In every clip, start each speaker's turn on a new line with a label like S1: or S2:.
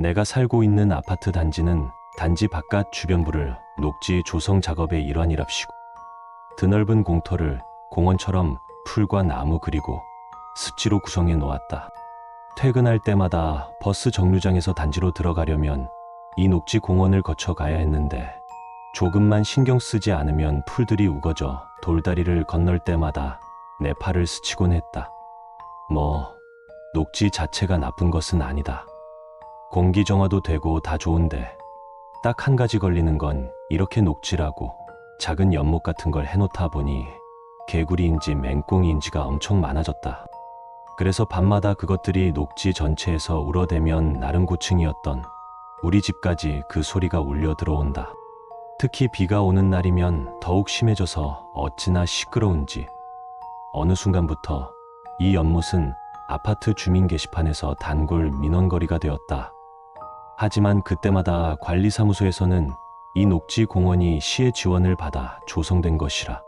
S1: 내가 살고 있는 아파트 단지는 단지 바깥 주변부를 녹지 조성 작업의 일환이랍시고 드넓은 공터를 공원처럼 풀과 나무 그리고 습지로 구성해 놓았다. 퇴근할 때마다 버스 정류장에서 단지로 들어가려면 이 녹지 공원을 거쳐 가야 했는데 조금만 신경 쓰지 않으면 풀들이 우거져 돌다리를 건널 때마다 내 팔을 스치곤 했다. 녹지 자체가 나쁜 것은 아니다. 공기 정화도 되고 다 좋은데 딱 한 가지 걸리는 건 이렇게 녹지라고 작은 연못 같은 걸 해놓다 보니 개구리인지 맹꽁이인지가 엄청 많아졌다. 그래서 밤마다 그것들이 녹지 전체에서 울어대면 나름 고층이었던 우리 집까지 그 소리가 울려 들어온다. 특히 비가 오는 날이면 더욱 심해져서 어찌나 시끄러운지 어느 순간부터 이 연못은 아파트 주민 게시판에서 단골 민원거리가 되었다. 하지만 그때마다 관리사무소에서는 이 녹지 공원이 시의 지원을 받아 조성된 것이라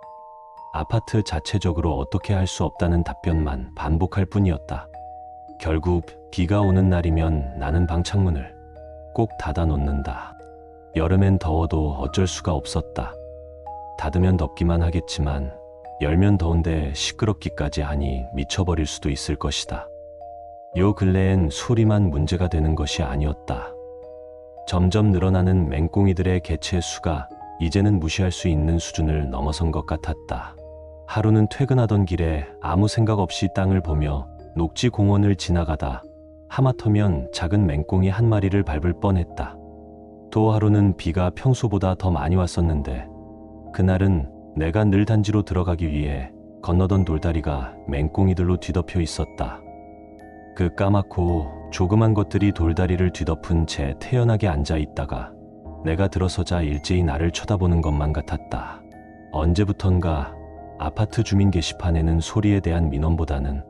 S1: 아파트 자체적으로 어떻게 할 수 없다는 답변만 반복할 뿐이었다. 결국 비가 오는 날이면 나는 방창문을 꼭 닫아 놓는다. 여름엔 더워도 어쩔 수가 없었다. 닫으면 덥기만 하겠지만 열면 더운데 시끄럽기까지 하니 미쳐버릴 수도 있을 것이다. 요 근래엔 소리만 문제가 되는 것이 아니었다. 점점 늘어나는 맹꽁이들의 개체 수가 이제는 무시할 수 있는 수준을 넘어선 것 같았다. 하루는 퇴근하던 길에 아무 생각 없이 땅을 보며 녹지 공원을 지나가다 하마터면 작은 맹꽁이 한 마리를 밟을 뻔했다. 또 하루는 비가 평소보다 더 많이 왔었는데 그날은 내가 늘 단지로 들어가기 위해 건너던 돌다리가 맹꽁이들로 뒤덮여 있었다. 그 까맣고 조그만 것들이 돌다리를 뒤덮은 채 태연하게 앉아 있다가 내가 들어서자 일제히 나를 쳐다보는 것만 같았다. 언제부턴가 아파트 주민 게시판에는 소리에 대한 민원보다는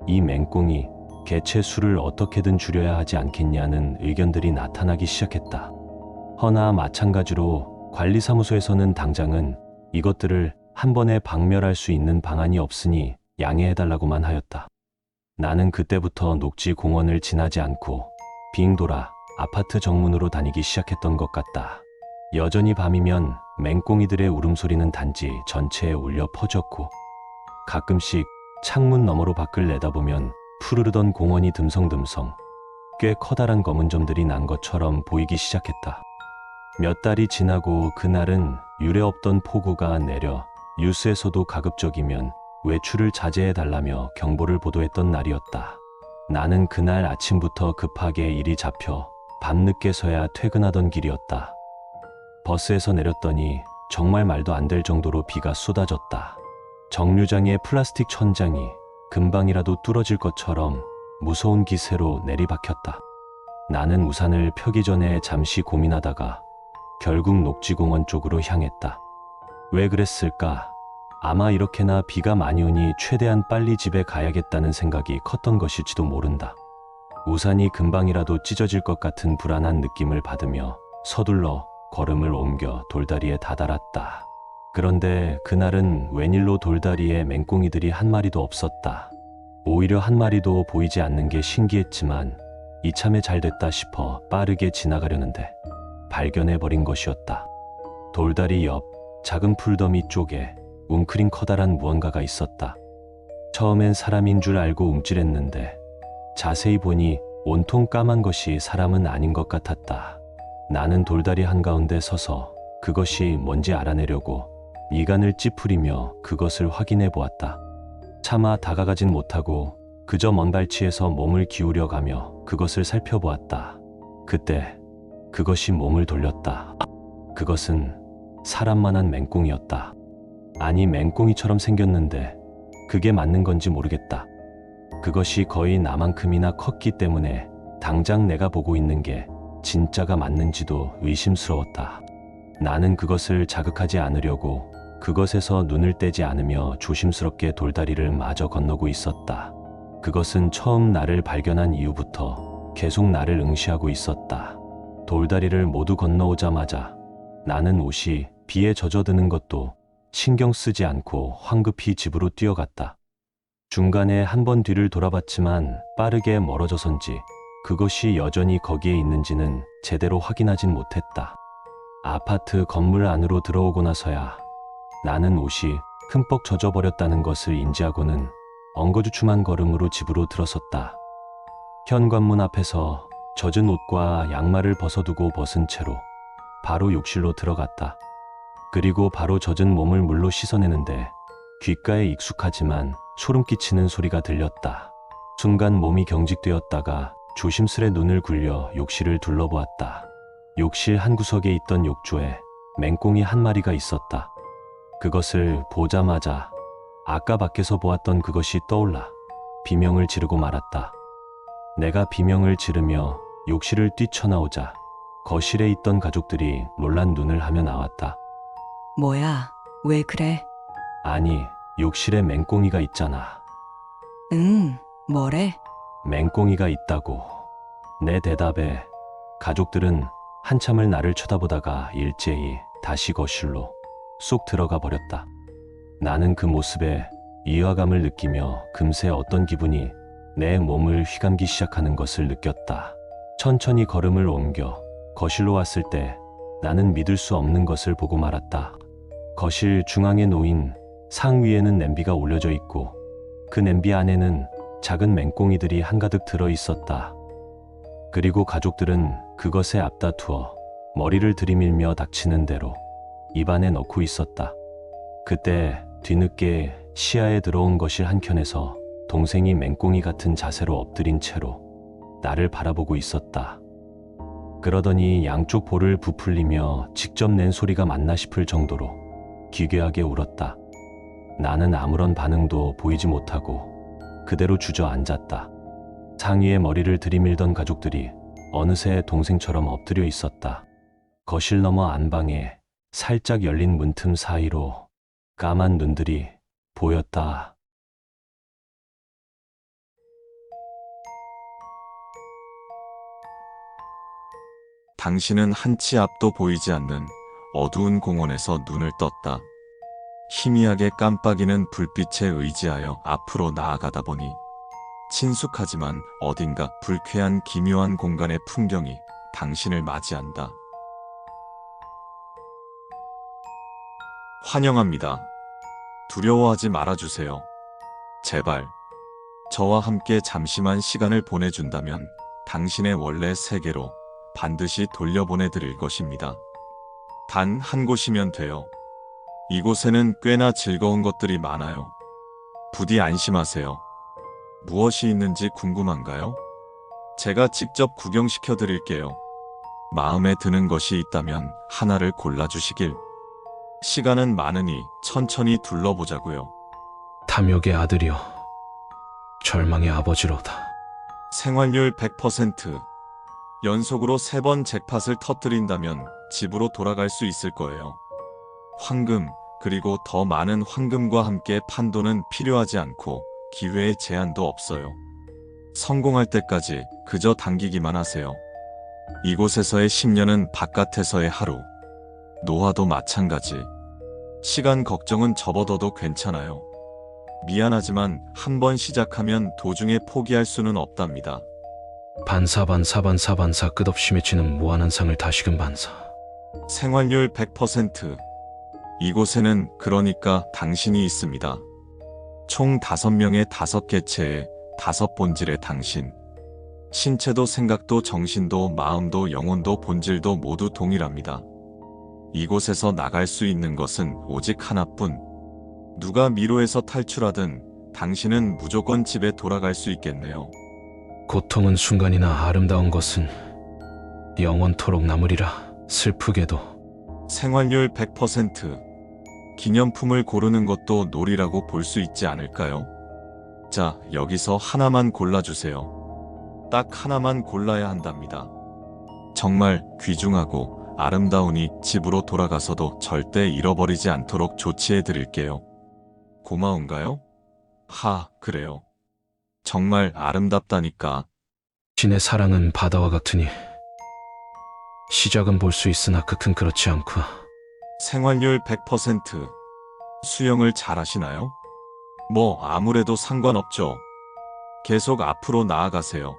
S1: 이 맹꽁이 개체 수를 어떻게든 줄여야 하지 않겠냐는 의견들이 나타나기 시작했다. 허나 마찬가지로 관리사무소에서는 당장은 이것들을 한 번에 박멸할 수 있는 방안이 없으니 양해해달라고만 하였다. 나는 그때부터 녹지 공원을 지나지 않고 빙 돌아 아파트 정문으로 다니기 시작했던 것 같다. 여전히 밤이면 맹꽁이들의 울음소리는 단지 전체에 울려 퍼졌고 가끔씩 창문 너머로 밖을 내다보면 푸르르던 공원이 듬성듬성 꽤 커다란 검은 점들이 난 것처럼 보이기 시작했다. 몇 달이 지나고 그날은 유례없던 폭우가 내려 뉴스에서도 가급적이면 외출을 자제해달라며 경보를 보도했던 날이었다. 나는 그날 아침부터 급하게 일이 잡혀 밤늦게서야 퇴근하던 길이었다. 버스에서 내렸더니 정말 말도 안 될 정도로 비가 쏟아졌다. 정류장의 플라스틱 천장이 금방이라도 뚫어질 것처럼 무서운 기세로 내리박혔다. 나는 우산을 펴기 전에 잠시 고민하다가 결국 녹지공원 쪽으로 향했다. 왜 그랬을까? 아마 이렇게나 비가 많이 오니 최대한 빨리 집에 가야겠다는 생각이 컸던 것일지도 모른다. 우산이 금방이라도 찢어질 것 같은 불안한 느낌을 받으며 서둘러 걸음을 옮겨 돌다리에 다다랐다. 그런데 그날은 웬일로 돌다리에 맹꽁이들이 한 마리도 없었다. 오히려 한 마리도 보이지 않는 게 신기했지만 이참에 잘 됐다 싶어 빠르게 지나가려는데 발견해버린 것이었다. 돌다리 옆 작은 풀더미 쪽에 웅크린 커다란 무언가가 있었다. 처음엔 사람인 줄 알고 움찔했는데 자세히 보니 온통 까만 것이 사람은 아닌 것 같았다. 나는 돌다리 한가운데 서서 그것이 뭔지 알아내려고 미간을 찌푸리며 그것을 확인해 보았다. 차마 다가가진 못하고 그저 먼 발치에서 몸을 기울여가며 그것을 살펴보았다. 그때 그것이 몸을 돌렸다. 그것은 사람만한 맹꽁이였다. 아니 맹꽁이처럼 생겼는데 그게 맞는 건지 모르겠다. 그것이 거의 나만큼이나 컸기 때문에 당장 내가 보고 있는 게 진짜가 맞는지도 의심스러웠다. 나는 그것을 자극하지 않으려고 그것에서 눈을 떼지 않으며 조심스럽게 돌다리를 마저 건너고 있었다. 그것은 처음 나를 발견한 이후부터 계속 나를 응시하고 있었다. 돌다리를 모두 건너오자마자 나는 옷이 비에 젖어드는 것도 신경 쓰지 않고 황급히 집으로 뛰어갔다. 중간에 한 번 뒤를 돌아봤지만 빠르게 멀어져선지 그것이 여전히 거기에 있는지는 제대로 확인하진 못했다. 아파트 건물 안으로 들어오고 나서야 나는 옷이 흠뻑 젖어버렸다는 것을 인지하고는 엉거주춤한 걸음으로 집으로 들어섰다. 현관문 앞에서 젖은 옷과 양말을 벗어두고 벗은 채로 바로 욕실로 들어갔다. 그리고 바로 젖은 몸을 물로 씻어내는데 귓가에 익숙하지만 소름 끼치는 소리가 들렸다. 순간 몸이 경직되었다가 조심스레 눈을 굴려 욕실을 둘러보았다. 욕실 한 구석에 있던 욕조에 맹꽁이 한 마리가 있었다. 그것을 보자마자 아까 밖에서 보았던 그것이 떠올라 비명을 지르고 말았다. 내가 비명을 지르며 욕실을 뛰쳐나오자 거실에 있던 가족들이 놀란 눈을 하며 나왔다.
S2: 뭐야, 왜 그래?
S1: 아니, 욕실에 맹꽁이가 있잖아.
S2: 뭐래?
S1: 맹꽁이가 있다고. 내 대답에 가족들은 한참을 나를 쳐다보다가 일제히 다시 거실로 쏙 들어가 버렸다. 나는 그 모습에 이화감을 느끼며 금세 어떤 기분이 내 몸을 휘감기 시작하는 것을 느꼈다. 천천히 걸음을 옮겨 거실로 왔을 때 나는 믿을 수 없는 것을 보고 말았다. 거실 중앙에 놓인 상 위에는 냄비가 올려져 있고 그 냄비 안에는 작은 맹꽁이들이 한가득 들어 있었다. 그리고 가족들은 그것에 앞다투어 머리를 들이밀며 닥치는 대로 입안에 넣고 있었다. 그때 뒤늦게 시야에 들어온 거실 한켠에서 동생이 맹꽁이 같은 자세로 엎드린 채로 나를 바라보고 있었다. 그러더니 양쪽 볼을 부풀리며 직접 낸 소리가 맞나 싶을 정도로 기괴하게 울었다. 나는 아무런 반응도 보이지 못하고 그대로 주저앉았다. 상의에 머리를 들이밀던 가족들이 어느새 동생처럼 엎드려 있었다. 거실 너머 안방에 살짝 열린 문틈 사이로 까만 눈들이 보였다.
S3: 당신은 한치 앞도 보이지 않는 어두운 공원에서 눈을 떴다. 희미하게 깜빡이는 불빛에 의지하여 앞으로 나아가다 보니 친숙하지만 어딘가 불쾌한 기묘한 공간의 풍경이 당신을 맞이한다. 환영합니다. 두려워하지 말아주세요. 제발. 저와 함께 잠시만 시간을 보내준다면 당신의 원래 세계로 반드시 돌려보내드릴 것입니다. 단 한 곳이면 돼요. 이곳에는 꽤나 즐거운 것들이 많아요. 부디 안심하세요. 무엇이 있는지 궁금한가요? 제가 직접 구경시켜 드릴게요. 마음에 드는 것이 있다면 하나를 골라주시길. 시간은 많으니 천천히 둘러보자고요.
S4: 탐욕의 아들이여, 절망의 아버지로다.
S3: 생활률 100%. 연속으로 3번 잭팟을 터뜨린다면 집으로 돌아갈 수 있을 거예요. 황금, 그리고 더 많은 황금과 함께 판도는 필요하지 않고 기회의 제한도 없어요. 성공할 때까지 그저 당기기만 하세요. 이곳에서의 10년은 바깥에서의 하루. 노화도 마찬가지. 시간 걱정은 접어둬도 괜찮아요. 미안하지만 한번 시작하면 도중에 포기할 수는 없답니다.
S4: 반사 끝없이 맺히는 무한한 상을 다시금 반사.
S3: 생활률 100%. 이곳에는 그러니까 당신이 있습니다. 총 5명의 5개체의 5본질의 당신. 신체도 생각도 정신도 마음도 영혼도 본질도 모두 동일합니다. 이곳에서 나갈 수 있는 것은 오직 하나뿐. 누가 미로에서 탈출하든 당신은 무조건 집에 돌아갈 수 있겠네요.
S4: 고통은 순간이나 아름다운 것은 영원토록 남으리라. 슬프게도.
S3: 생활률 100%. 기념품을 고르는 것도 놀이라고 볼 수 있지 않을까요? 자, 여기서 하나만 골라주세요. 딱 하나만 골라야 한답니다. 정말 귀중하고 아름다우니 집으로 돌아가서도 절대 잃어버리지 않도록 조치해 드릴게요. 고마운가요? 그래요. 정말 아름답다니까.
S4: 신의 사랑은 바다와 같으니 시작은 볼 수 있으나 끝은 그렇지 않고.
S3: 생활률 100%. 수영을 잘하시나요? 아무래도 상관없죠. 계속 앞으로 나아가세요.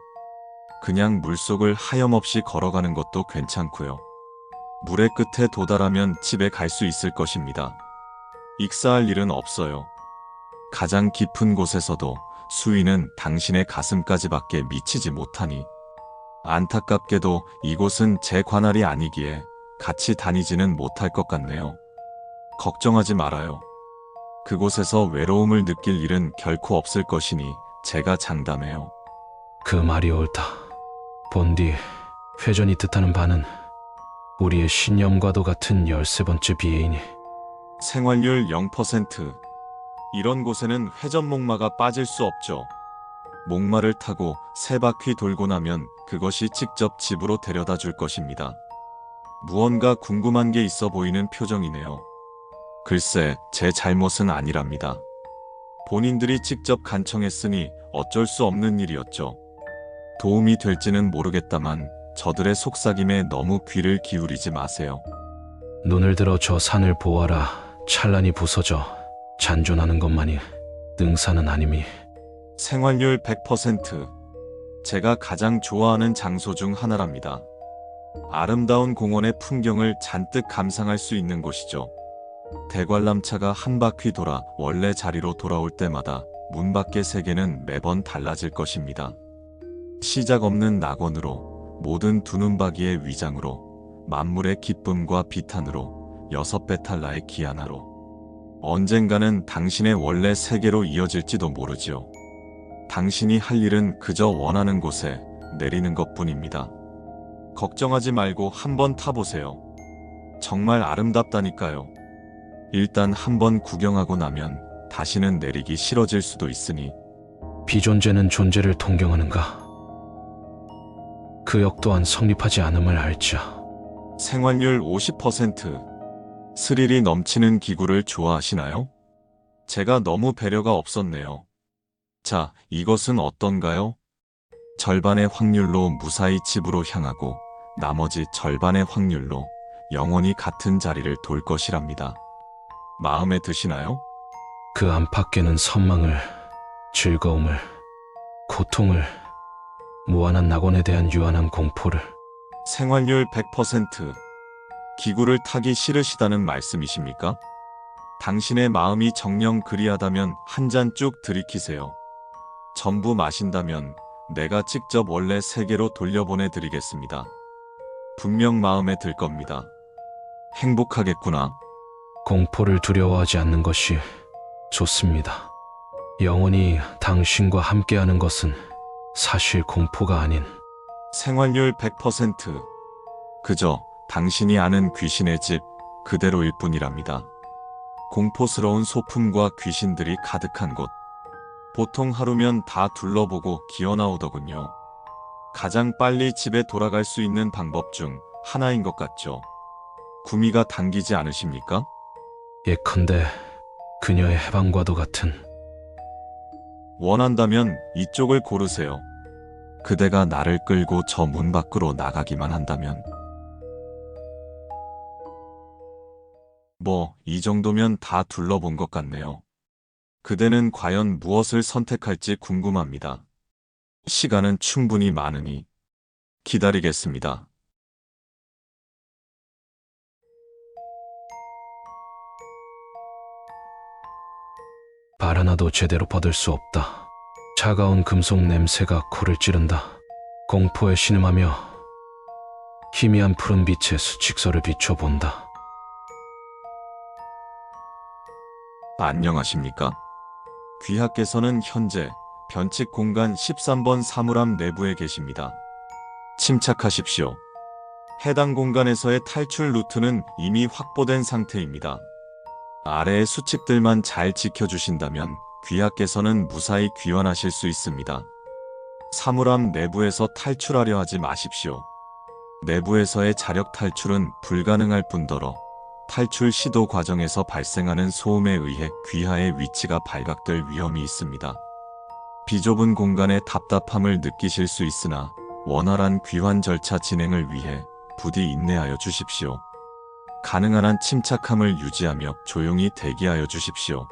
S3: 그냥 물속을 하염없이 걸어가는 것도 괜찮고요. 물의 끝에 도달하면 집에 갈 수 있을 것입니다. 익사할 일은 없어요. 가장 깊은 곳에서도 수위는 당신의 가슴까지밖에 미치지 못하니 안타깝게도 이곳은 제 관할이 아니기에 같이 다니지는 못할 것 같네요. 걱정하지 말아요. 그곳에서 외로움을 느낄 일은 결코 없을 것이니 제가 장담해요.
S4: 그 말이 옳다. 본디 회전이 뜻하는 바는 우리의 신념과도 같은 13번째 비애이니
S3: 생활률 0%. 이런 곳에는 회전 목마가 빠질 수 없죠. 목마를 타고 3바퀴 돌고 나면 그것이 직접 집으로 데려다 줄 것입니다. 무언가 궁금한 게 있어 보이는 표정이네요. 글쎄, 제 잘못은 아니랍니다. 본인들이 직접 간청했으니 어쩔 수 없는 일이었죠. 도움이 될지는 모르겠다만 저들의 속삭임에 너무 귀를 기울이지 마세요.
S4: 눈을 들어 저 산을 보아라. 찬란히 부서져 잔존하는 것만이 능사는 아님이.
S3: 생활률 100%. 제가 가장 좋아하는 장소 중 하나랍니다. 아름다운 공원의 풍경을 잔뜩 감상할 수 있는 곳이죠. 대관람차가 한 바퀴 돌아 원래 자리로 돌아올 때마다 문 밖의 세계는 매번 달라질 것입니다. 시작 없는 낙원으로, 모든 두눈박이의 위장으로, 만물의 기쁨과 비탄으로, 6배탈라의 기아나로. 언젠가는 당신의 원래 세계로 이어질지도 모르지요. 당신이 할 일은 그저 원하는 곳에 내리는 것뿐입니다. 걱정하지 말고 한번 타보세요. 정말 아름답다니까요. 일단 한번 구경하고 나면 다시는 내리기 싫어질 수도 있으니.
S4: 비존재는 존재를 동경하는가? 그 역 또한 성립하지 않음을 알자.
S3: 생활률 50%. 스릴이 넘치는 기구를 좋아하시나요? 제가 너무 배려가 없었네요. 자, 이것은 어떤가요? 절반의 확률로 무사히 집으로 향하고 나머지 절반의 확률로 영원히 같은 자리를 돌 것이랍니다. 마음에 드시나요?
S4: 그 안팎에는 선망을, 즐거움을, 고통을, 무한한 낙원에 대한 유한한 공포를.
S3: 생활률 100%. 기구를 타기 싫으시다는 말씀이십니까? 당신의 마음이 정녕 그리하다면 한 잔 쭉 들이키세요. 전부 마신다면 내가 직접 원래 세계로 돌려보내드리겠습니다. 분명 마음에 들 겁니다. 행복하겠구나.
S4: 공포를 두려워하지 않는 것이 좋습니다. 영원히 당신과 함께하는 것은 사실 공포가 아닌.
S3: 생활률 100%. 그저 당신이 아는 귀신의 집 그대로일 뿐이랍니다. 공포스러운 소품과 귀신들이 가득한 곳. 보통 하루면 다 둘러보고 기어나오더군요. 가장 빨리 집에 돌아갈 수 있는 방법 중 하나인 것 같죠. 구미가 당기지 않으십니까?
S4: 예컨대 그녀의 해방과도 같은.
S3: 원한다면 이쪽을 고르세요. 그대가 나를 끌고 저 문 밖으로 나가기만 한다면. 뭐, 이 정도면 다 둘러본 것 같네요. 그대는 과연 무엇을 선택할지 궁금합니다. 시간은 충분히 많으니 기다리겠습니다.
S4: 발 하나도 제대로 뻗을 수 없다. 차가운 금속 냄새가 코를 찌른다. 공포에 신음하며 희미한 푸른 빛에 수칙서를 비춰본다.
S3: 안녕하십니까? 귀하께서는 현재 변칙 공간 13번 사물함 내부에 계십니다. 침착하십시오. 해당 공간에서의 탈출 루트는 이미 확보된 상태입니다. 아래의 수칙들만 잘 지켜주신다면 귀하께서는 무사히 귀환하실 수 있습니다. 사물함 내부에서 탈출하려 하지 마십시오. 내부에서의 자력 탈출은 불가능할 뿐더러 탈출 시도 과정에서 발생하는 소음에 의해 귀하의 위치가 발각될 위험이 있습니다. 비좁은 공간의 답답함을 느끼실 수 있으나 원활한 귀환 절차 진행을 위해 부디 인내하여 주십시오. 가능한 한 침착함을 유지하며 조용히 대기하여 주십시오.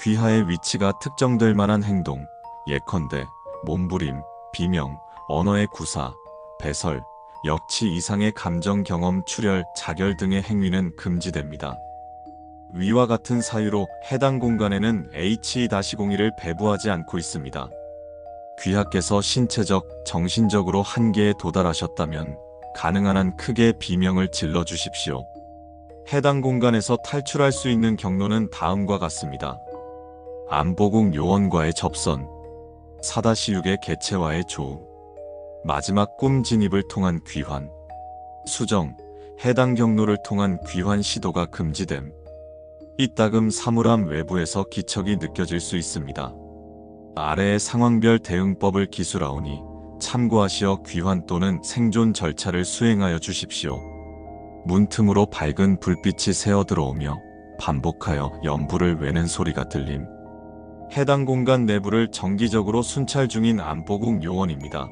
S3: 귀하의 위치가 특정될 만한 행동, 예컨대 몸부림, 비명, 언어의 구사, 배설, 역치 이상의 감정 경험, 출혈, 자결 등의 행위는 금지됩니다. 위와 같은 사유로 해당 공간에는 H-01을 배부하지 않고 있습니다. 귀하께서 신체적, 정신적으로 한계에 도달하셨다면 가능한 한 크게 비명을 질러 주십시오. 해당 공간에서 탈출할 수 있는 경로는 다음과 같습니다. 안보국 요원과의 접선, 4-6의 개체와의 조우, 마지막 꿈 진입을 통한 귀환, 수정, 해당 경로를 통한 귀환 시도가 금지됨. 이따금 사물함 외부에서 기척이 느껴질 수 있습니다. 아래의 상황별 대응법을 기술하오니 참고하시어 귀환 또는 생존 절차를 수행하여 주십시오. 문틈으로 밝은 불빛이 새어 들어오며 반복하여 연불을 외는 소리가 들림. 해당 공간 내부를 정기적으로 순찰 중인 안보국 요원입니다.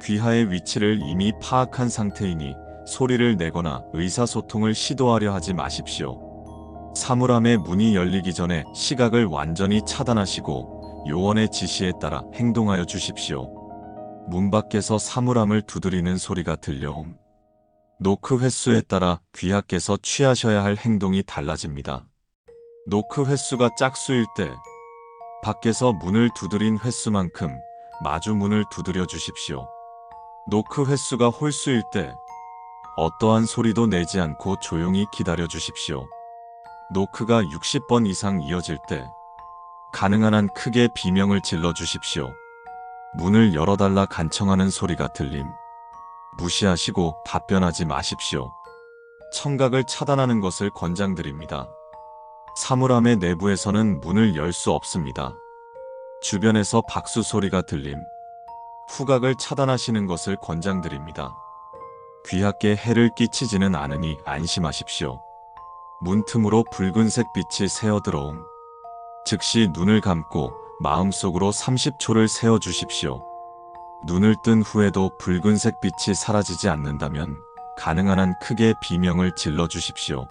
S3: 귀하의 위치를 이미 파악한 상태이니 소리를 내거나 의사소통을 시도하려 하지 마십시오. 사물함의 문이 열리기 전에 시각을 완전히 차단하시고 요원의 지시에 따라 행동하여 주십시오. 문 밖에서 사물함을 두드리는 소리가 들려옴. 노크 횟수에 따라 귀하께서 취하셔야 할 행동이 달라집니다. 노크 횟수가 짝수일 때 밖에서 문을 두드린 횟수만큼 마주 문을 두드려 주십시오. 노크 횟수가 홀수일 때 어떠한 소리도 내지 않고 조용히 기다려 주십시오. 노크가 60번 이상 이어질 때 가능한 한 크게 비명을 질러 주십시오. 문을 열어달라 간청하는 소리가 들림. 무시하시고 답변하지 마십시오. 청각을 차단하는 것을 권장드립니다. 사물함의 내부에서는 문을 열 수 없습니다. 주변에서 박수 소리가 들림. 후각을 차단하시는 것을 권장드립니다. 귀하께 해를 끼치지는 않으니 안심하십시오. 문틈으로 붉은색 빛이 새어 들어옴. 즉시 눈을 감고 마음속으로 30초를 세어 주십시오. 눈을 뜬 후에도 붉은색 빛이 사라지지 않는다면 가능한 한 크게 비명을 질러 주십시오.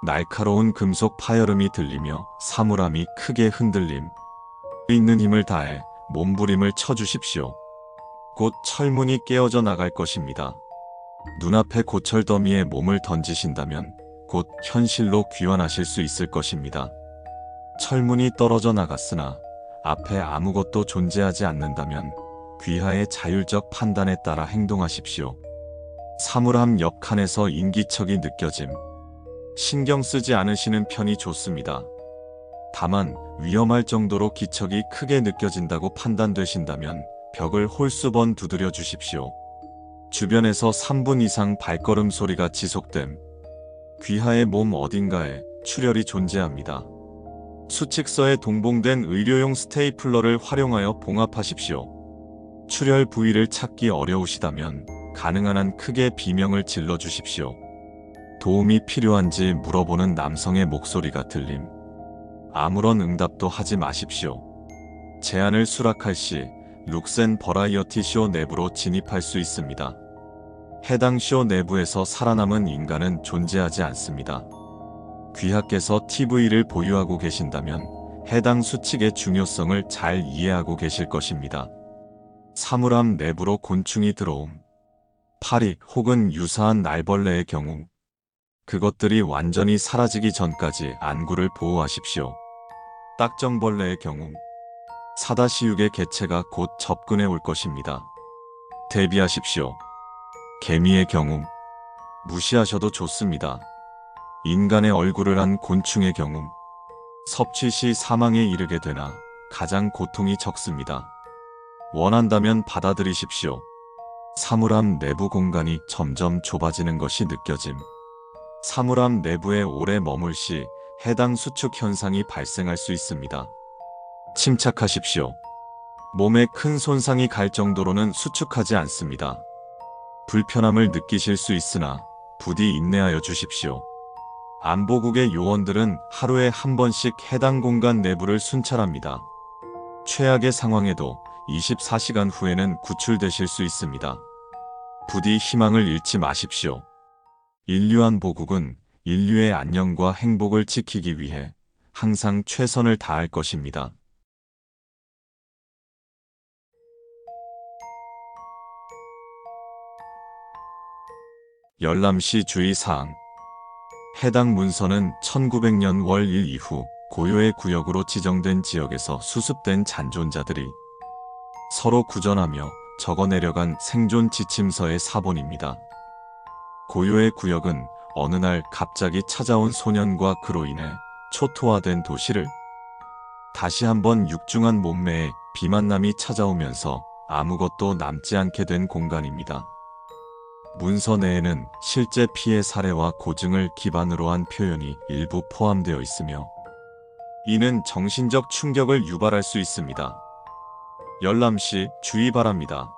S3: 날카로운 금속 파열음이 들리며 사물함이 크게 흔들림. 있는 힘을 다해 몸부림을 쳐 주십시오. 곧 철문이 깨어져 나갈 것입니다. 눈앞에 고철 더미에 몸을 던지신다면 곧 현실로 귀환하실 수 있을 것입니다. 철문이 떨어져 나갔으나 앞에 아무것도 존재하지 않는다면 귀하의 자율적 판단에 따라 행동하십시오. 사물함 옆 칸에서 인기척이 느껴짐. 신경 쓰지 않으시는 편이 좋습니다. 다만 위험할 정도로 기척이 크게 느껴진다고 판단되신다면 벽을 홀수번 두드려 주십시오. 주변에서 3분 이상 발걸음 소리가 지속됨. 귀하의 몸 어딘가에 출혈이 존재합니다. 수칙서에 동봉된 의료용 스테이플러를 활용하여 봉합하십시오. 출혈 부위를 찾기 어려우시다면 가능한 한 크게 비명을 질러 주십시오. 도움이 필요한지 물어보는 남성의 목소리가 들림. 아무런 응답도 하지 마십시오. 제안을 수락할 시 룩센 버라이어티 쇼 내부로 진입할 수 있습니다. 해당 쇼 내부에서 살아남은 인간은 존재하지 않습니다. 귀하께서 TV를 보유하고 계신다면 해당 수칙의 중요성을 잘 이해하고 계실 것입니다. 사물함 내부로 곤충이 들어옴. 파리 혹은 유사한 날벌레의 경우 그것들이 완전히 사라지기 전까지 안구를 보호하십시오. 딱정벌레의 경우 4-6의 개체가 곧 접근해 올 것입니다. 대비하십시오. 개미의 경우 무시하셔도 좋습니다. 인간의 얼굴을 한 곤충의 경우 섭취 시 사망에 이르게 되나 가장 고통이 적습니다. 원한다면 받아들이십시오. 사물함 내부 공간이 점점 좁아지는 것이 느껴짐. 사물함 내부에 오래 머물 시 해당 수축 현상이 발생할 수 있습니다. 침착하십시오. 몸에 큰 손상이 갈 정도로는 수축하지 않습니다. 불편함을 느끼실 수 있으나 부디 인내하여 주십시오. 안보국의 요원들은 하루에 한 번씩 해당 공간 내부를 순찰합니다. 최악의 상황에도 24시간 후에는 구출되실 수 있습니다. 부디 희망을 잃지 마십시오. 인류안보국은 인류의 안녕과 행복을 지키기 위해 항상 최선을 다할 것입니다. 열람시 주의사항. 해당 문서는 1900년 월 1 이후 고요의 구역으로 지정된 지역에서 수습된 잔존자들이 서로 구전하며 적어내려간 생존 지침서의 사본입니다. 고요의 구역은 어느 날 갑자기 찾아온 소년과 그로 인해 초토화된 도시를 다시 한번 육중한 몸매의 비만남이 찾아오면서 아무것도 남지 않게 된 공간입니다. 문서 내에는 실제 피해 사례와 고증을 기반으로 한 표현이 일부 포함되어 있으며 이는 정신적 충격을 유발할 수 있습니다. 열람시 주의 바랍니다.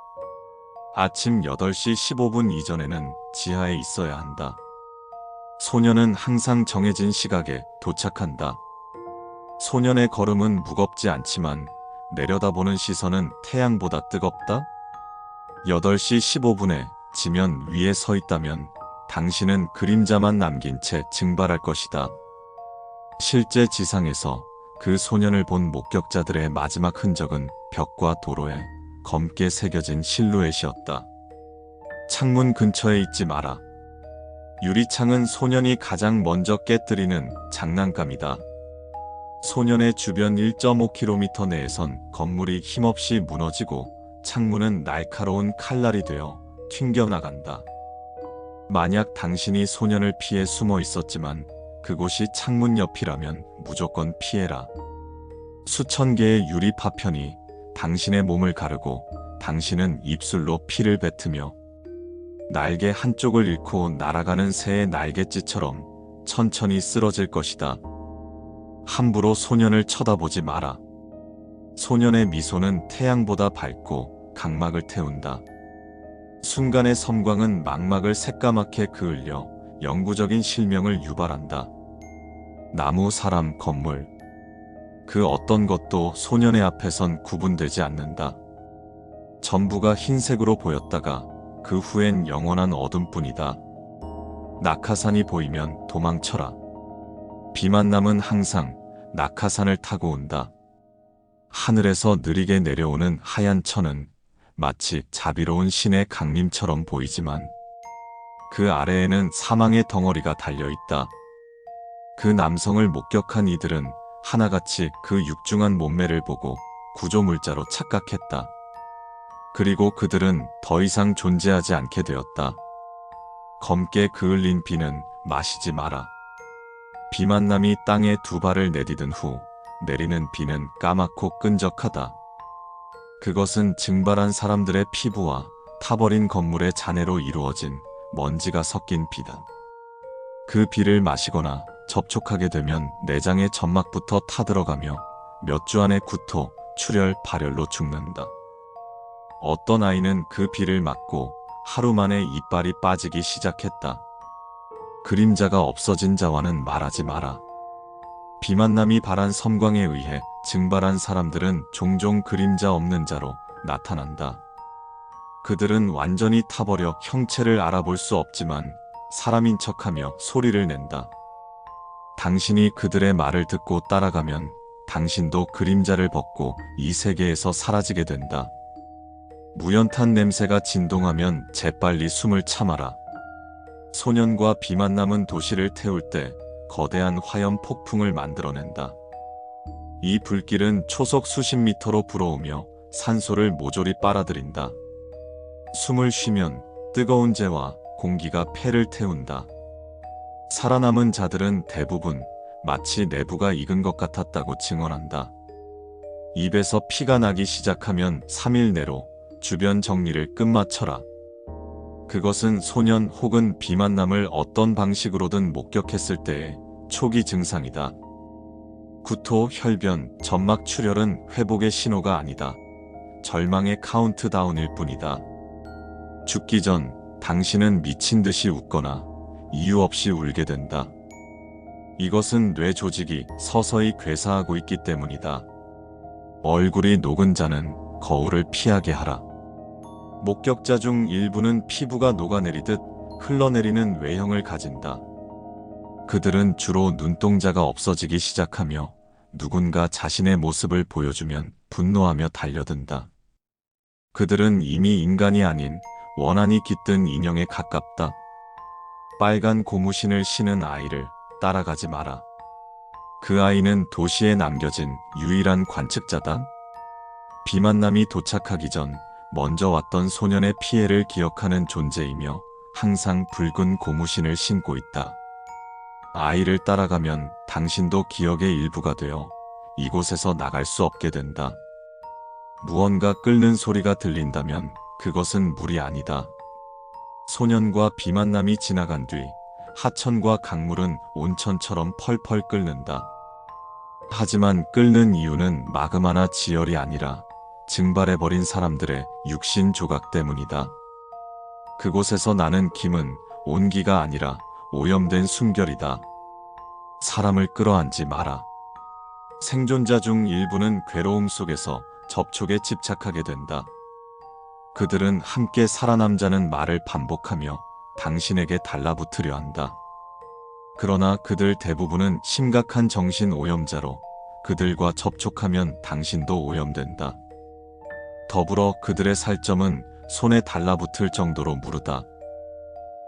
S3: 아침 8시 15분 이전에는 지하에 있어야 한다. 소년은 항상 정해진 시각에 도착한다. 소년의 걸음은 무겁지 않지만 내려다보는 시선은 태양보다 뜨겁다. 8시 15분에 지면 위에 서 있다면 당신은 그림자만 남긴 채 증발할 것이다. 실제 지상에서 그 소년을 본 목격자들의 마지막 흔적은 벽과 도로에 검게 새겨진 실루엣이었다. 창문 근처에 있지 마라. 유리창은 소년이 가장 먼저 깨뜨리는 장난감이다. 소년의 주변 1.5km 내에선 건물이 힘없이 무너지고 창문은 날카로운 칼날이 되어 튕겨나간다. 만약 당신이 소년을 피해 숨어 있었지만 그곳이 창문 옆이라면 무조건 피해라. 수천 개의 유리 파편이 당신의 몸을 가르고 당신은 입술로 피를 뱉으며 날개 한쪽을 잃고 날아가는 새의 날갯짓처럼 천천히 쓰러질 것이다. 함부로 소년을 쳐다보지 마라. 소년의 미소는 태양보다 밝고 각막을 태운다. 순간의 섬광은 망막을 새까맣게 그을려 영구적인 실명을 유발한다. 나무, 사람, 건물. 그 어떤 것도 소년의 앞에선 구분되지 않는다. 전부가 흰색으로 보였다가 그 후엔 영원한 어둠뿐이다. 낙하산이 보이면 도망쳐라. 비만남은 항상 낙하산을 타고 온다. 하늘에서 느리게 내려오는 하얀 천은 마치 자비로운 신의 강림처럼 보이지만 그 아래에는 사망의 덩어리가 달려있다. 그 남성을 목격한 이들은 하나같이 그 육중한 몸매를 보고 구조물자로 착각했다. 그리고 그들은 더 이상 존재하지 않게 되었다. 검게 그을린 비는 마시지 마라. 비만남이 땅에 두 발을 내디딘 후 내리는 비는 까맣고 끈적하다. 그것은 증발한 사람들의 피부와 타버린 건물의 잔해로 이루어진 먼지가 섞인 비다. 그 비를 마시거나 접촉하게 되면 내장의 점막부터 타들어가며 몇 주 안에 구토, 출혈, 발열로 죽는다. 어떤 아이는 그 비를 맞고 하루 만에 이빨이 빠지기 시작했다. 그림자가 없어진 자와는 말하지 마라. 비만남이 발한 섬광에 의해 증발한 사람들은 종종 그림자 없는 자로 나타난다. 그들은 완전히 타버려 형체를 알아볼 수 없지만 사람인 척하며 소리를 낸다. 당신이 그들의 말을 듣고 따라가면 당신도 그림자를 벗고 이 세계에서 사라지게 된다. 무연탄 냄새가 진동하면 재빨리 숨을 참아라. 소년과 비만남은 도시를 태울 때 거대한 화염 폭풍을 만들어낸다. 이 불길은 초속 수십 미터로 불어오며 산소를 모조리 빨아들인다. 숨을 쉬면 뜨거운 재와 공기가 폐를 태운다. 살아남은 자들은 대부분 마치 내부가 익은 것 같았다고 증언한다. 입에서 피가 나기 시작하면 3일 내로 주변 정리를 끝마쳐라. 그것은 소년 혹은 비만남을 어떤 방식으로든 목격했을 때의 초기 증상이다. 구토, 혈변, 점막 출혈은 회복의 신호가 아니다. 절망의 카운트다운일 뿐이다. 죽기 전 당신은 미친 듯이 웃거나 이유 없이 울게 된다. 이것은 뇌 조직이 서서히 괴사하고 있기 때문이다. 얼굴이 녹은 자는 거울을 피하게 하라. 목격자 중 일부는 피부가 녹아내리듯 흘러내리는 외형을 가진다. 그들은 주로 눈동자가 없어지기 시작하며 누군가 자신의 모습을 보여주면 분노하며 달려든다. 그들은 이미 인간이 아닌 원한이 깃든 인형에 가깝다. 빨간 고무신을 신은 아이를 따라가지 마라. 그 아이는 도시에 남겨진 유일한 관측자다. 비만남이 도착하기 전 먼저 왔던 소년의 피해를 기억하는 존재이며 항상 붉은 고무신을 신고 있다. 아이를 따라가면 당신도 기억의 일부가 되어 이곳에서 나갈 수 없게 된다. 무언가 끓는 소리가 들린다면 그것은 물이 아니다. 소년과 비만남이 지나간 뒤 하천과 강물은 온천처럼 펄펄 끓는다. 하지만 끓는 이유는 마그마나 지열이 아니라 증발해버린 사람들의 육신 조각 때문이다. 그곳에서 나는 김은 온기가 아니라 오염된 숨결이다. 사람을 끌어안지 마라. 생존자 중 일부는 괴로움 속에서 접촉에 집착하게 된다. 그들은 함께 살아남자는 말을 반복하며 당신에게 달라붙으려 한다. 그러나 그들 대부분은 심각한 정신 오염자로 그들과 접촉하면 당신도 오염된다. 더불어 그들의 살점은 손에 달라붙을 정도로 무르다.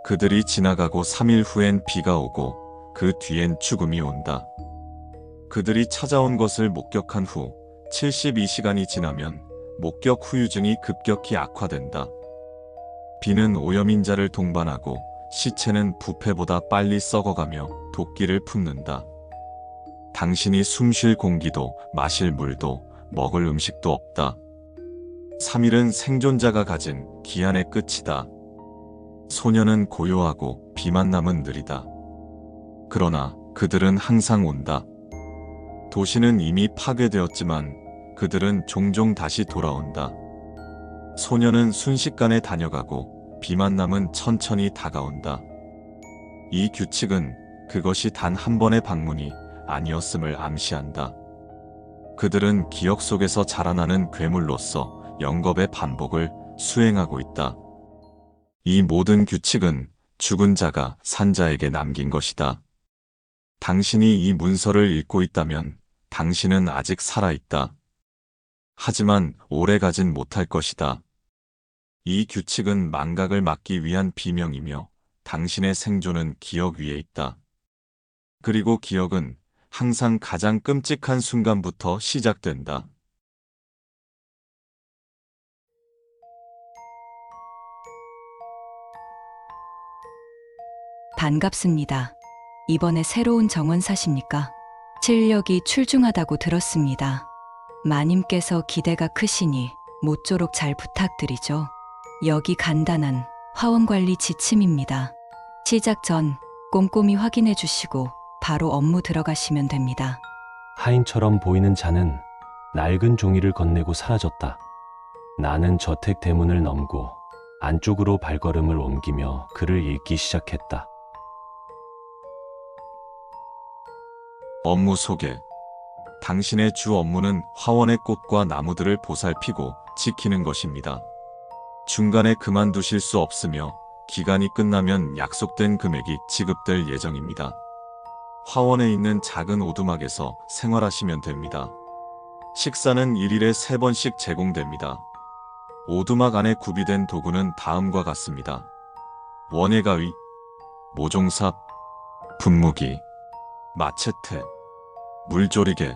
S3: 그들이 지나가고 3일 후엔 비가 오고 그 뒤엔 죽음이 온다. 그들이 찾아온 것을 목격한 후 72시간이 지나면 목격 후유증이 급격히 악화된다. 비는 오염인자를 동반하고 시체는 부패보다 빨리 썩어가며 도끼를 품는다. 당신이 숨 쉴 공기도 마실 물도 먹을 음식도 없다. 3일은 생존자가 가진 기한의 끝이다. 소년은 고요하고 비만남은 느리다. 그러나 그들은 항상 온다. 도시는 이미 파괴되었지만 그들은 종종 다시 돌아온다. 소년은 순식간에 다녀가고 비만남은 천천히 다가온다. 이 규칙은 그것이 단 한 번의 방문이 아니었음을 암시한다. 그들은 기억 속에서 자라나는 괴물로서 영겁의 반복을 수행하고 있다. 이 모든 규칙은 죽은 자가 산자에게 남긴 것이다. 당신이 이 문서를 읽고 있다면 당신은 아직 살아있다. 하지만 오래 가진 못할 것이다. 이 규칙은 망각을 막기 위한 비명이며 당신의 생존은 기억 위에 있다. 그리고 기억은 항상 가장 끔찍한 순간부터 시작된다.
S2: 반갑습니다. 이번에 새로운 정원사십니까? 실력이 출중하다고 들었습니다. 마님께서 기대가 크시니 모쪼록 잘 부탁드리죠. 여기 간단한 화원관리 지침입니다. 시작 전 꼼꼼히 확인해 주시고 바로 업무 들어가시면 됩니다.
S1: 하인처럼 보이는 자는 낡은 종이를 건네고 사라졌다. 나는 저택 대문을 넘고 안쪽으로 발걸음을 옮기며 글을 읽기 시작했다.
S3: 업무 소개. 당신의 주 업무는 화원의 꽃과 나무들을 보살피고 지키는 것입니다. 중간에 그만두실 수 없으며 기간이 끝나면 약속된 금액이 지급될 예정입니다. 화원에 있는 작은 오두막에서 생활하시면 됩니다. 식사는 1일에 3번씩 제공됩니다. 오두막 안에 구비된 도구는 다음과 같습니다. 원예가위, 모종삽, 분무기, 마체테, 물조리개,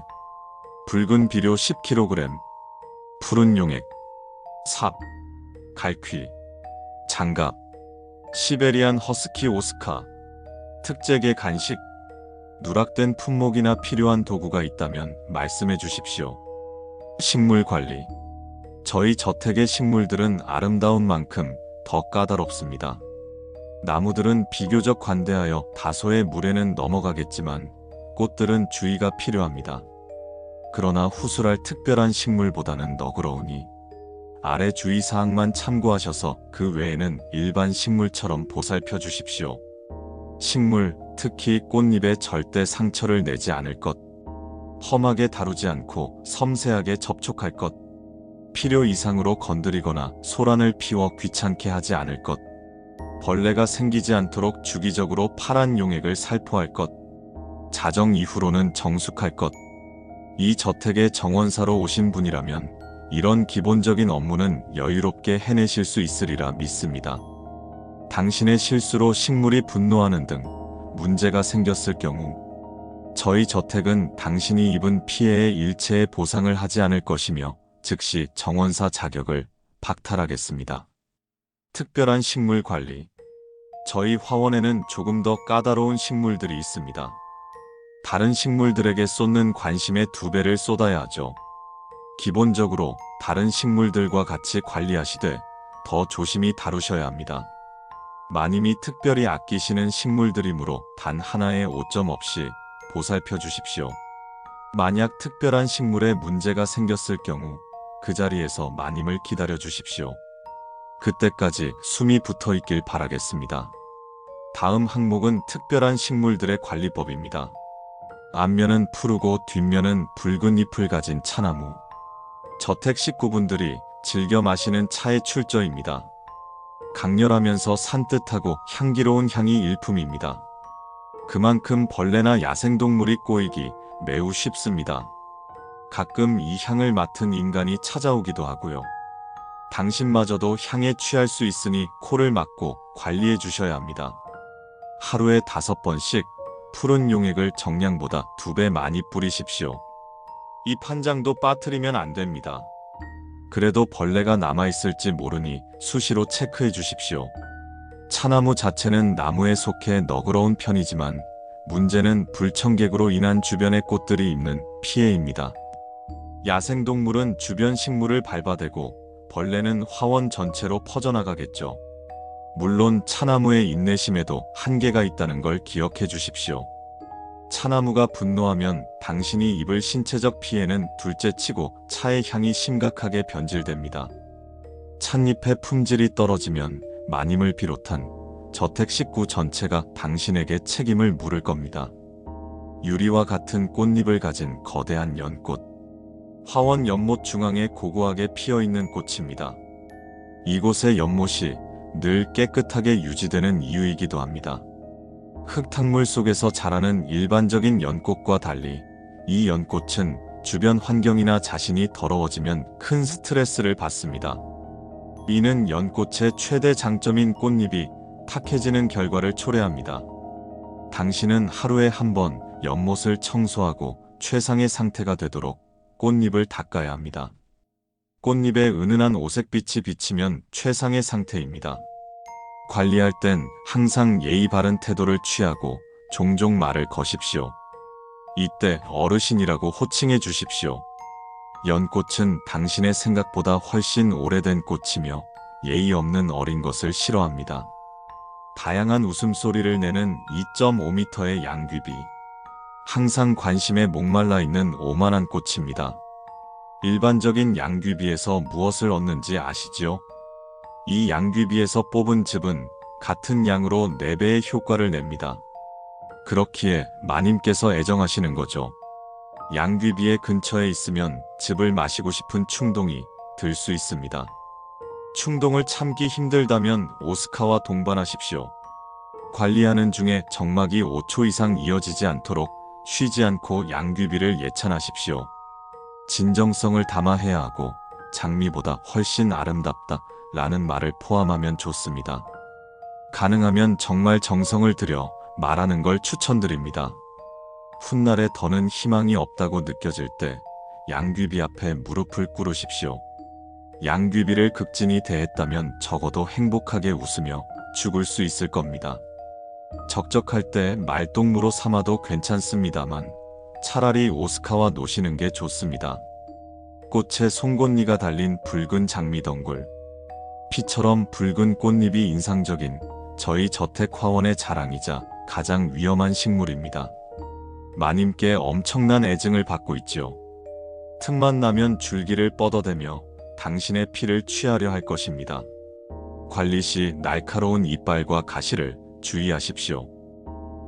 S3: 붉은 비료 10kg, 푸른 용액, 삽, 갈퀴, 장갑, 시베리안 허스키 오스카, 특제계 간식, 누락된 품목이나 필요한 도구가 있다면 말씀해 주십시오. 식물 관리. 저희 저택의 식물들은 아름다운 만큼 더 까다롭습니다. 나무들은 비교적 관대하여 다소의 물에는 넘어가겠지만 꽃들은 주의가 필요합니다. 그러나 후술할 특별한 식물보다는 너그러우니 아래 주의사항만 참고하셔서 그 외에는 일반 식물처럼 보살펴 주십시오. 식물, 특히 꽃잎에 절대 상처를 내지 않을 것. 험하게 다루지 않고 섬세하게 접촉할 것. 필요 이상으로 건드리거나 소란을 피워 귀찮게 하지 않을 것. 벌레가 생기지 않도록 주기적으로 파란 용액을 살포할 것. 자정 이후로는 정숙할 것. 이 저택에 정원사로 오신 분이라면 이런 기본적인 업무는 여유롭게 해내실 수 있으리라 믿습니다. 당신의 실수로 식물이 분노하는 등 문제가 생겼을 경우 저희 저택은 당신이 입은 피해의 일체의 보상을 하지 않을 것이며 즉시 정원사 자격을 박탈하겠습니다. 특별한 식물 관리. 저희 화원에는 조금 더 까다로운 식물들이 있습니다. 다른 식물들에게 쏟는 관심의 2배를 쏟아야 하죠. 기본적으로 다른 식물들과 같이 관리하시되 더 조심히 다루셔야 합니다. 마님이 특별히 아끼시는 식물들이므로 단 하나의 오점 없이 보살펴 주십시오. 만약 특별한 식물에 문제가 생겼을 경우 그 자리에서 마님을 기다려 주십시오. 그때까지 숨이 붙어 있길 바라겠습니다. 다음 항목은 특별한 식물들의 관리법입니다. 앞면은 푸르고 뒷면은 붉은 잎을 가진 차나무. 저택 식구분들이 즐겨 마시는 차의 출저입니다. 강렬하면서 산뜻하고 향기로운 향이 일품입니다. 그만큼 벌레나 야생동물이 꼬이기 매우 쉽습니다. 가끔 이 향을 맡은 인간이 찾아오기도 하고요. 당신마저도 향에 취할 수 있으니 코를 막고 관리해 주셔야 합니다. 하루에 5번씩 푸른 용액을 정량보다 2배 많이 뿌리십시오. 잎 한 장도 빠뜨리면 안 됩니다. 그래도 벌레가 남아있을지 모르니 수시로 체크해 주십시오. 차나무 자체는 나무에 속해 너그러운 편이지만 문제는 불청객으로 인한 주변의 꽃들이 입는 피해입니다. 야생동물은 주변 식물을 밟아대고 벌레는 화원 전체로 퍼져나가겠죠. 물론 차나무의 인내심에도 한계가 있다는 걸 기억해 주십시오. 차나무가 분노하면 당신이 입을 신체적 피해는 둘째치고 차의 향이 심각하게 변질됩니다. 찻잎의 품질이 떨어지면 마님을 비롯한 저택 식구 전체가 당신에게 책임을 물을 겁니다. 유리와 같은 꽃잎을 가진 거대한 연꽃. 화원 연못 중앙에 고고하게 피어있는 꽃입니다. 이곳의 연못이 늘 깨끗하게 유지되는 이유이기도 합니다. 흙탕물 속에서 자라는 일반적인 연꽃과 달리 이 연꽃은 주변 환경이나 자신이 더러워지면 큰 스트레스를 받습니다. 이는 연꽃의 최대 장점인 꽃잎이 탁해지는 결과를 초래합니다. 당신은 하루에 한 번 연못을 청소하고 최상의 상태가 되도록 꽃잎을 닦아야 합니다. 꽃잎에 은은한 오색빛이 비치면 최상의 상태입니다. 관리할 땐 항상 예의 바른 태도를 취하고 종종 말을 거십시오. 이때 어르신이라고 호칭해 주십시오. 연꽃은 당신의 생각보다 훨씬 오래된 꽃이며 예의 없는 어린 것을 싫어합니다. 다양한 웃음소리를 내는 2.5m의 양귀비. 항상 관심에 목말라 있는 오만한 꽃입니다. 일반적인 양귀비에서 무엇을 얻는지 아시지요? 이 양귀비에서 뽑은 즙은 같은 양으로 4배의 효과를 냅니다. 그렇기에 마님께서 애정하시는 거죠. 양귀비의 근처에 있으면 즙을 마시고 싶은 충동이 들 수 있습니다. 충동을 참기 힘들다면 오스카와 동반하십시오. 관리하는 중에 정막이 5초 이상 이어지지 않도록 쉬지 않고 양귀비를 예찬하십시오. 진정성을 담아 해야 하고 장미보다 훨씬 아름답다 라는 말을 포함하면 좋습니다. 가능하면 정말 정성을 들여 말하는 걸 추천드립니다. 훗날에 더는 희망이 없다고 느껴질 때 양귀비 앞에 무릎을 꿇으십시오. 양귀비를 극진히 대했다면 적어도 행복하게 웃으며 죽을 수 있을 겁니다. 적적할 때 말동무로 삼아도 괜찮습니다만 차라리 오스카와 노시는 게 좋습니다. 꽃에 송곳니가 달린 붉은 장미덩굴. 피처럼 붉은 꽃잎이 인상적인 저희 저택 화원의 자랑이자 가장 위험한 식물입니다. 마님께 엄청난 애증을 받고 있지요. 틈만 나면 줄기를 뻗어대며 당신의 피를 취하려 할 것입니다. 관리 시 날카로운 이빨과 가시를 주의하십시오.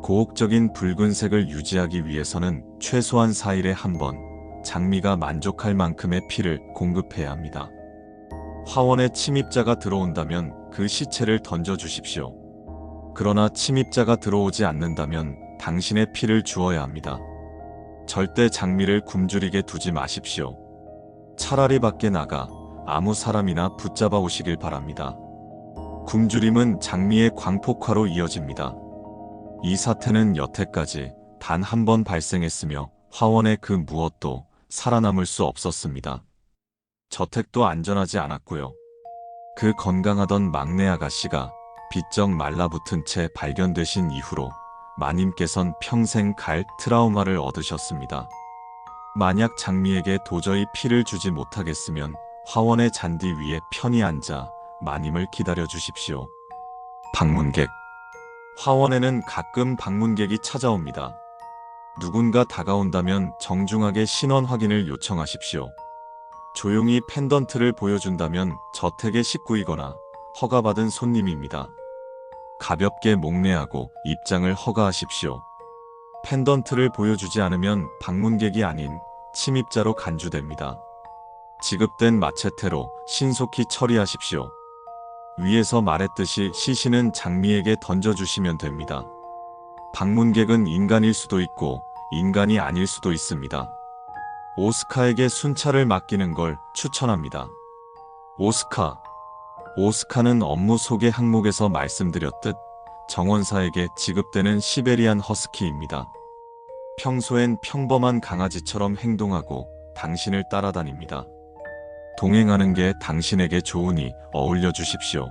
S3: 고혹적인 붉은색을 유지하기 위해서는 최소한 4일에 한 번 장미가 만족할 만큼의 피를 공급해야 합니다. 화원에 침입자가 들어온다면 그 시체를 던져주십시오. 그러나 침입자가 들어오지 않는다면 당신의 피를 주어야 합니다. 절대 장미를 굶주리게 두지 마십시오. 차라리 밖에 나가 아무 사람이나 붙잡아 오시길 바랍니다. 굶주림은 장미의 광폭화로 이어집니다. 이 사태는 여태까지 단 한 번 발생했으며 화원의 그 무엇도 살아남을 수 없었습니다. 저택도 안전하지 않았고요. 그 건강하던 막내 아가씨가 비쩍 말라붙은 채 발견되신 이후로 마님께선 평생 갈 트라우마를 얻으셨습니다. 만약 장미에게 도저히 피를 주지 못하겠으면 화원의 잔디 위에 편히 앉아 마님을 기다려 주십시오. 방문객. 화원에는 가끔 방문객이 찾아옵니다. 누군가 다가온다면 정중하게 신원 확인을 요청하십시오. 조용히 펜던트를 보여준다면 저택의 식구이거나 허가받은 손님입니다. 가볍게 목례하고 입장을 허가하십시오. 펜던트를 보여주지 않으면 방문객이 아닌 침입자로 간주됩니다. 지급된 마체테로 신속히 처리하십시오. 위에서 말했듯이 시신은 장미에게 던져주시면 됩니다. 방문객은 인간일 수도 있고 인간이 아닐 수도 있습니다. 오스카에게 순찰을 맡기는 걸 추천합니다. 오스카는 업무 소개 항목에서 말씀드렸듯 정원사에게 지급되는 시베리안 허스키입니다. 평소엔 평범한 강아지처럼 행동하고 당신을 따라다닙니다. 동행하는 게 당신에게 좋으니 어울려 주십시오.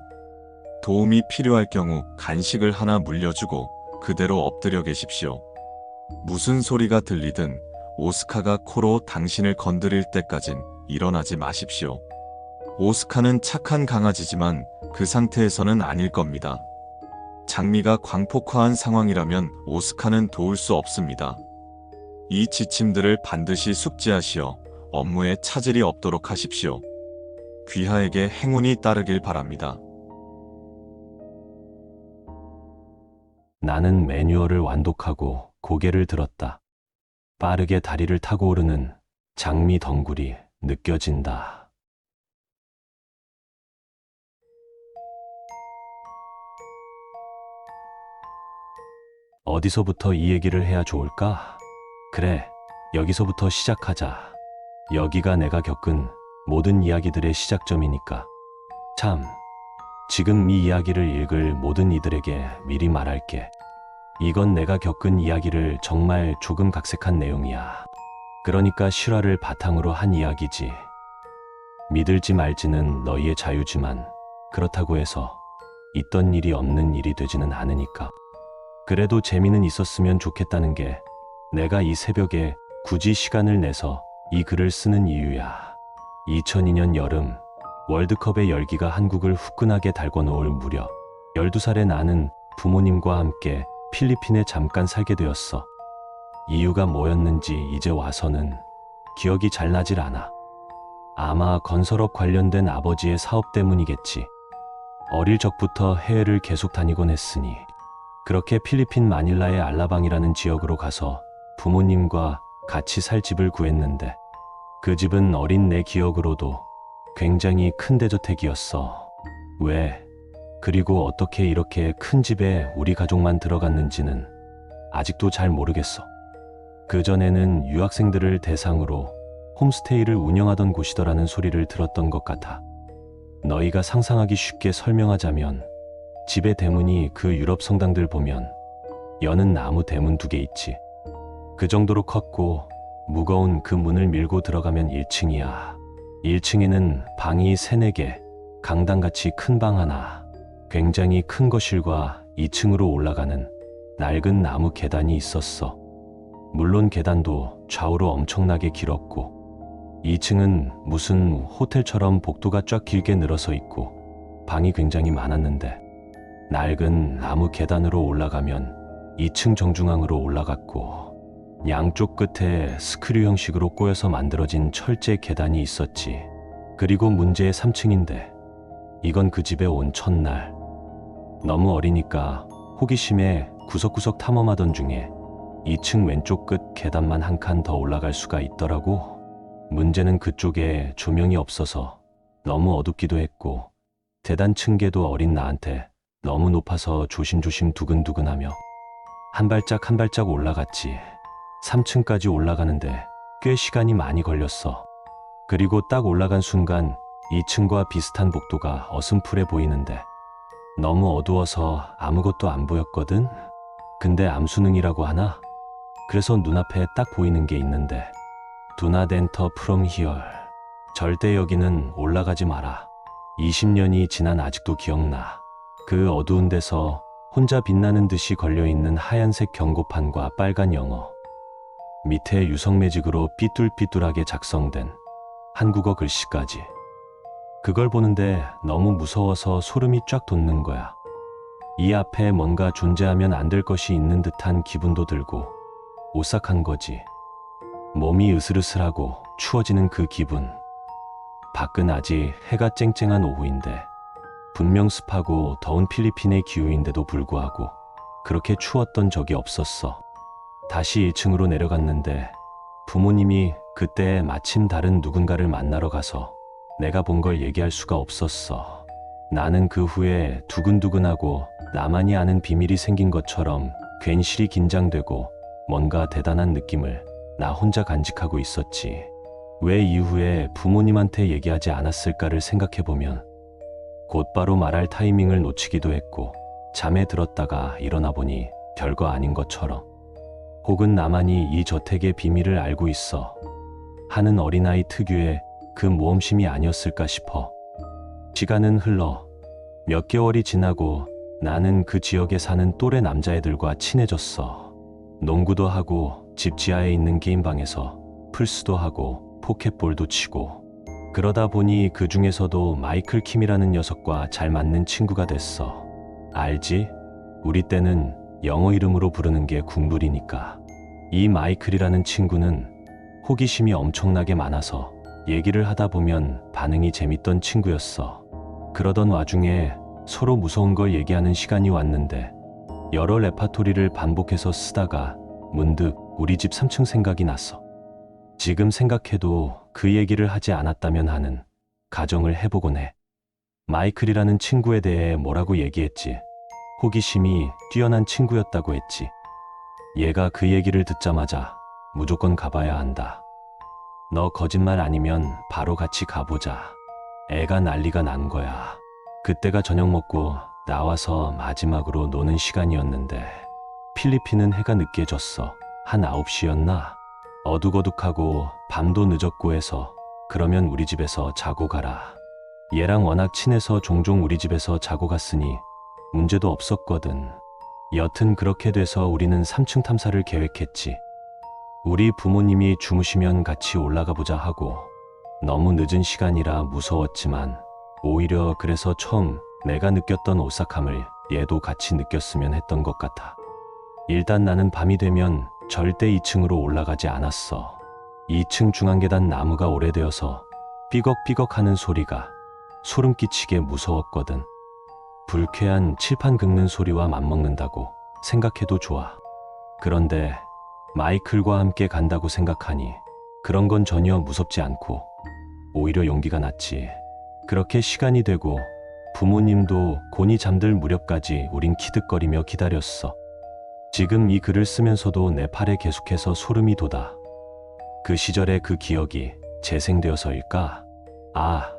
S3: 도움이 필요할 경우 간식을 하나 물려주고 그대로 엎드려 계십시오. 무슨 소리가 들리든 오스카가 코로 당신을 건드릴 때까진 일어나지 마십시오. 오스카는 착한 강아지지만 그 상태에서는 아닐 겁니다. 장미가 광폭화한 상황이라면 오스카는 도울 수 없습니다. 이 지침들을 반드시 숙지하시어 업무에 차질이 없도록 하십시오. 귀하에게 행운이 따르길 바랍니다.
S1: 나는 매뉴얼을 완독하고 고개를 들었다. 빠르게 다리를 타고 오르는 장미 덩굴이 느껴진다. 어디서부터 이 얘기를 해야 좋을까? 그래, 여기서부터 시작하자. 여기가 내가 겪은 모든 이야기들의 시작점이니까. 참, 지금 이 이야기를 읽을 모든 이들에게 미리 말할게. 이건 내가 겪은 이야기를 정말 조금 각색한 내용이야. 그러니까 실화를 바탕으로 한 이야기지. 믿을지 말지는 너희의 자유지만 그렇다고 해서 있던 일이 없는 일이 되지는 않으니까. 그래도 재미는 있었으면 좋겠다는 게 내가 이 새벽에 굳이 시간을 내서 이 글을 쓰는 이유야. 2002년 여름, 월드컵의 열기가 한국을 후끈하게 달궈놓을 무렵 12살의 나는 부모님과 함께 필리핀에 잠깐 살게 되었어. 이유가 뭐였는지 이제 와서는 기억이 잘 나질 않아. 아마 건설업 관련된 아버지의 사업 때문이겠지. 어릴 적부터 해외를 계속 다니곤 했으니 그렇게 필리핀 마닐라의 알라방이라는 지역으로 가서 부모님과 같이 살 집을 구했는데 그 집은 어린 내 기억으로도 굉장히 큰 대저택이었어. 왜? 그리고 어떻게 이렇게 큰 집에 우리 가족만 들어갔는지는 아직도 잘 모르겠어. 그전에는 유학생들을 대상으로 홈스테이를 운영하던 곳이더라는 소리를 들었던 것 같아. 너희가 상상하기 쉽게 설명하자면 집의 대문이 그 유럽 성당들 보면 여는 나무 대문 2개 있지. 그 정도로 컸고 무거운 그 문을 밀고 들어가면 1층이야. 1층에는 방이 3, 4개, 강당같이 큰 방 하나, 굉장히 큰 거실과 2층으로 올라가는 낡은 나무 계단이 있었어. 물론 계단도 좌우로 엄청나게 길었고 2층은 무슨 호텔처럼 복도가 쫙 길게 늘어서 있고 방이 굉장히 많았는데 낡은 나무 계단으로 올라가면 2층 정중앙으로 올라갔고 양쪽 끝에 스크류 형식으로 꼬여서 만들어진 철제 계단이 있었지. 그리고 문제의 3층인데 이건 그 집에 온 첫날 너무 어리니까 호기심에 구석구석 탐험하던 중에 2층 왼쪽 끝 계단만 한 칸 더 올라갈 수가 있더라고. 문제는 그쪽에 조명이 없어서 너무 어둡기도 했고 계단 층계도 어린 나한테 너무 높아서 조심조심 두근두근하며 한 발짝 한 발짝 올라갔지. 3층까지 올라가는데 꽤 시간이 많이 걸렸어. 그리고 딱 올라간 순간 2층과 비슷한 복도가 어슴푸레 보이는데 너무 어두워서 아무것도 안 보였거든? 근데 암수능이라고 하나? 그래서 눈앞에 딱 보이는 게 있는데 Do not enter from here. 절대 여기는 올라가지 마라. 20년이 지난 아직도 기억나. 그 어두운 데서 혼자 빛나는 듯이 걸려있는 하얀색 경고판과 빨간 영어. 밑에 유성매직으로 삐뚤삐뚤하게 작성된 한국어 글씨까지. 그걸 보는데 너무 무서워서 소름이 쫙 돋는 거야. 이 앞에 뭔가 존재하면 안 될 것이 있는 듯한 기분도 들고 오싹한 거지. 몸이 으슬으슬하고 추워지는 그 기분. 밖은 아직 해가 쨍쨍한 오후인데 분명 습하고 더운 필리핀의 기후인데도 불구하고 그렇게 추웠던 적이 없었어. 다시 2층으로 내려갔는데 부모님이 그때 마침 다른 누군가를 만나러 가서 내가 본 걸 얘기할 수가 없었어. 나는 그 후에 두근두근하고 나만이 아는 비밀이 생긴 것처럼 괜시리 긴장되고 뭔가 대단한 느낌을 나 혼자 간직하고 있었지. 왜 이후에 부모님한테 얘기하지 않았을까를 생각해보면 곧바로 말할 타이밍을 놓치기도 했고 잠에 들었다가 일어나 보니 별거 아닌 것처럼, 혹은 나만이 이 저택의 비밀을 알고 있어 하는 어린아이 특유의 그 모험심이 아니었을까 싶어. 시간은 흘러 몇 개월이 지나고 나는 그 지역에 사는 또래 남자애들과 친해졌어. 농구도 하고 집 지하에 있는 게임방에서 플스도 하고 포켓볼도 치고, 그러다 보니 그 중에서도 마이클 킴이라는 녀석과 잘 맞는 친구가 됐어. 알지? 우리 때는 영어 이름으로 부르는 게 국룰이니까. 이 마이클이라는 친구는 호기심이 엄청나게 많아서 얘기를 하다 보면 반응이 재밌던 친구였어. 그러던 와중에 서로 무서운 걸 얘기하는 시간이 왔는데 여러 레파토리를 반복해서 쓰다가 문득 우리 집 3층 생각이 났어. 지금 생각해도 그 얘기를 하지 않았다면 하는 가정을 해보곤 해. 마이클이라는 친구에 대해 뭐라고 얘기했지? 호기심이 뛰어난 친구였다고 했지. 얘가 그 얘기를 듣자마자 무조건 가봐야 한다. 너 거짓말 아니면 바로 같이 가보자. 애가 난리가 난 거야. 그때가 저녁 먹고 나와서 마지막으로 노는 시간이었는데 필리핀은 해가 늦게 졌어. 한 9시였나? 어둑어둑하고 밤도 늦었고 해서 그러면 우리 집에서 자고 가라. 얘랑 워낙 친해서 종종 우리 집에서 자고 갔으니 문제도 없었거든. 여튼 그렇게 돼서 우리는 3층 탐사를 계획했지. 우리 부모님이 주무시면 같이 올라가 보자 하고, 너무 늦은 시간이라 무서웠지만 오히려 그래서 처음 내가 느꼈던 오싹함을 얘도 같이 느꼈으면 했던 것 같아. 일단 나는 밤이 되면 절대 2층으로 올라가지 않았어. 2층 중앙계단 나무가 오래되어서 삐걱삐걱하는 소리가 소름 끼치게 무서웠거든. 불쾌한 칠판 긁는 소리와 맞먹는다고 생각해도 좋아. 그런데 마이클과 함께 간다고 생각하니 그런 건 전혀 무섭지 않고 오히려 용기가 났지. 그렇게 시간이 되고 부모님도 곤히 잠들 무렵까지 우린 키득거리며 기다렸어. 지금 이 글을 쓰면서도 내 팔에 계속해서 소름이 돋아. 그 시절의 그 기억이 재생되어서일까? 아,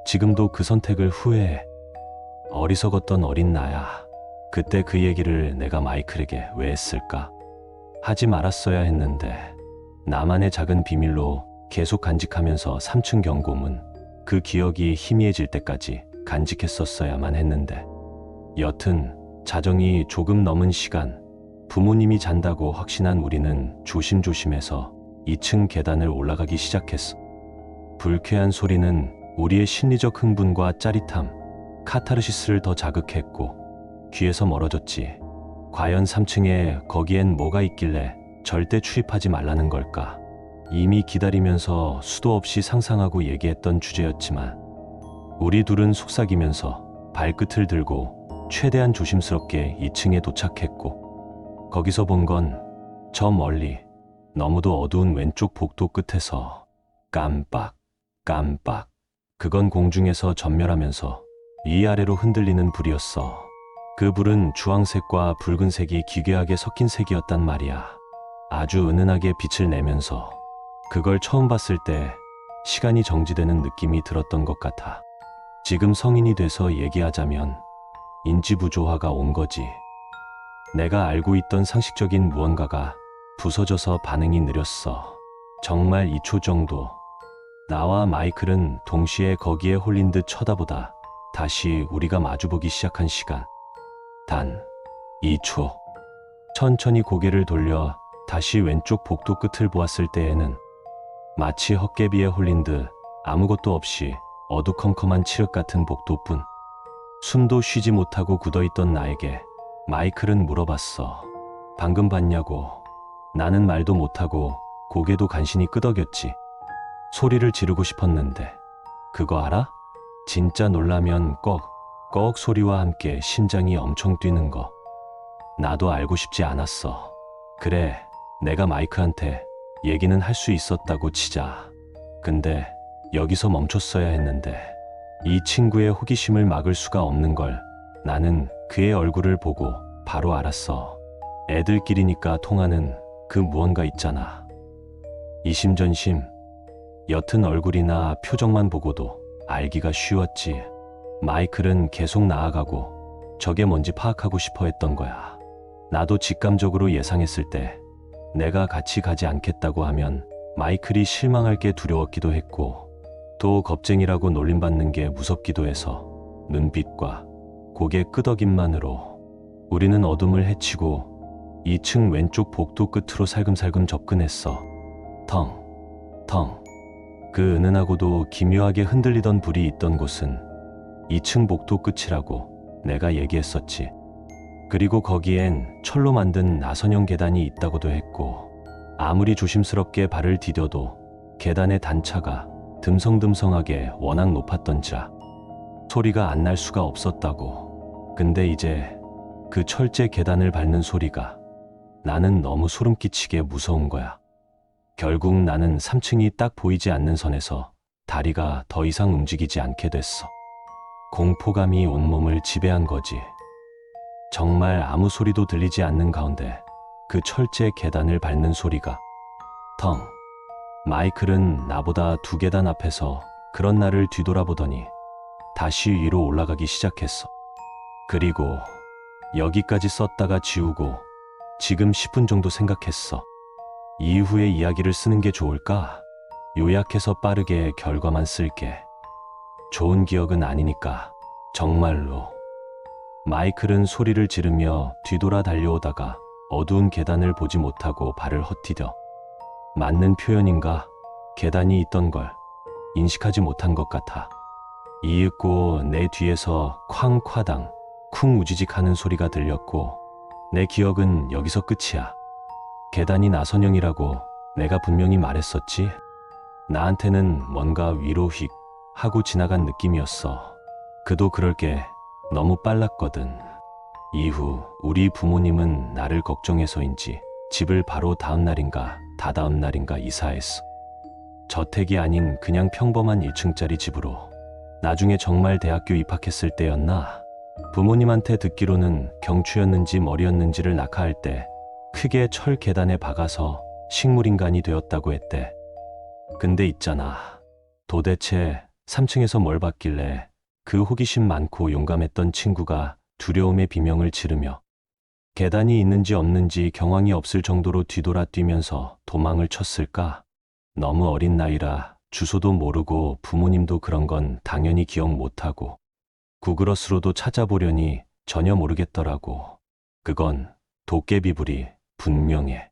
S1: 지금도 그 선택을 후회해. 어리석었던 어린 나야. 그때 그 얘기를 내가 마이클에게 왜 했을까? 하지 말았어야 했는데. 나만의 작은 비밀로 계속 간직하면서 3층 경고문, 그 기억이 희미해질 때까지 간직했었어야만 했는데. 여튼 자정이 조금 넘은 시간, 부모님이 잔다고 확신한 우리는 조심조심해서 2층 계단을 올라가기 시작했어. 불쾌한 소리는 우리의 심리적 흥분과 짜릿함, 카타르시스를 더 자극했고 귀에서 멀어졌지. 과연 3층에 거기엔 뭐가 있길래 절대 출입하지 말라는 걸까? 이미 기다리면서 수도 없이 상상하고 얘기했던 주제였지만 우리 둘은 속삭이면서 발끝을 들고 최대한 조심스럽게 2층에 도착했고, 거기서 본 건 저 멀리 너무도 어두운 왼쪽 복도 끝에서 깜빡 깜빡, 그건 공중에서 전멸하면서 위아래로 흔들리는 불이었어. 그 불은 주황색과 붉은색이 기괴하게 섞인 색이었단 말이야. 아주 은은하게 빛을 내면서 그걸 처음 봤을 때 시간이 정지되는 느낌이 들었던 것 같아. 지금 성인이 돼서 얘기하자면 인지부조화가 온 거지. 내가 알고 있던 상식적인 무언가가 부서져서 반응이 느렸어. 정말 2초 정도. 나와 마이클은 동시에 거기에 홀린 듯 쳐다보다 다시 우리가 마주보기 시작한 시간. 단 2초. 천천히 고개를 돌려 다시 왼쪽 복도 끝을 보았을 때에는 마치 헛개비에 홀린 듯 아무것도 없이 어두컴컴한 칠흑 같은 복도뿐. 숨도 쉬지 못하고 굳어있던 나에게 마이클은 물어봤어. 방금 봤냐고. 나는 말도 못하고 고개도 간신히 끄덕였지. 소리를 지르고 싶었는데 그거 알아? 진짜 놀라면 꺽꺽 소리와 함께 심장이 엄청 뛰는 거. 나도 알고 싶지 않았어. 그래, 내가 마이크한테 얘기는 할 수 있었다고 치자. 근데 여기서 멈췄어야 했는데 이 친구의 호기심을 막을 수가 없는 걸 나는 그의 얼굴을 보고 바로 알았어. 애들끼리니까 통하는 그 무언가 있잖아. 이심전심. 옅은 얼굴이나 표정만 보고도 알기가 쉬웠지. 마이클은 계속 나아가고 저게 뭔지 파악하고 싶어 했던 거야. 나도 직감적으로 예상했을 때 내가 같이 가지 않겠다고 하면 마이클이 실망할 게 두려웠기도 했고 또 겁쟁이라고 놀림받는 게 무섭기도 해서 눈빛과 고개 끄덕임만으로 우리는 어둠을 헤치고 2층 왼쪽 복도 끝으로 살금살금 접근했어. 텅. 그 은은하고도 기묘하게 흔들리던 불이 있던 곳은 2층 복도 끝이라고 내가 얘기했었지. 그리고 거기엔 철로 만든 나선형 계단이 있다고도 했고 아무리 조심스럽게 발을 디뎌도 계단의 단차가 듬성듬성하게 워낙 높았던지라 소리가 안 날 수가 없었다고. 근데 이제 그 철제 계단을 밟는 소리가 나는 너무 소름 끼치게 무서운 거야. 결국 나는 3층이 딱 보이지 않는 선에서 다리가 더 이상 움직이지 않게 됐어. 공포감이 온몸을 지배한 거지. 정말 아무 소리도 들리지 않는 가운데 그 철제 계단을 밟는 소리가 텅. 마이클은 나보다 2계단 앞에서 그런 나를 뒤돌아보더니 다시 위로 올라가기 시작했어. 그리고 여기까지 썼다가 지우고 지금 10분 정도 생각했어. 이후의 이야기를 쓰는 게 좋을까? 요약해서 빠르게 결과만 쓸게. 좋은 기억은 아니니까 정말로. 마이클은 소리를 지르며 뒤돌아 달려오다가 어두운 계단을 보지 못하고 발을 헛디뎌. 맞는 표현인가? 계단이 있던 걸 인식하지 못한 것 같아. 이윽고 내 뒤에서 쾅 콰당 쿵 우지직 하는 소리가 들렸고 내 기억은 여기서 끝이야. 계단이 나선형이라고 내가 분명히 말했었지. 나한테는 뭔가 위로 휙 하고 지나간 느낌이었어. 그도 그럴 게 너무 빨랐거든. 이후 우리 부모님은 나를 걱정해서인지 집을 바로 다음 날인가 다다음 날인가 이사했어. 저택이 아닌 그냥 평범한 1층짜리 집으로. 나중에 정말 대학교 입학했을 때였나? 부모님한테 듣기로는 경추였는지 머리였는지를 낙하할 때 크게 철 계단에 박아서 식물인간이 되었다고 했대. 근데 있잖아. 도대체 3층에서 뭘 봤길래 그 호기심 많고 용감했던 친구가 두려움의 비명을 지르며 계단이 있는지 없는지 경황이 없을 정도로 뒤돌아 뛰면서 도망을 쳤을까? 너무 어린 나이라 주소도 모르고 부모님도 그런 건 당연히 기억 못하고 구글어스로도 찾아보려니 전혀 모르겠더라고. 그건 도깨비불이 분명해.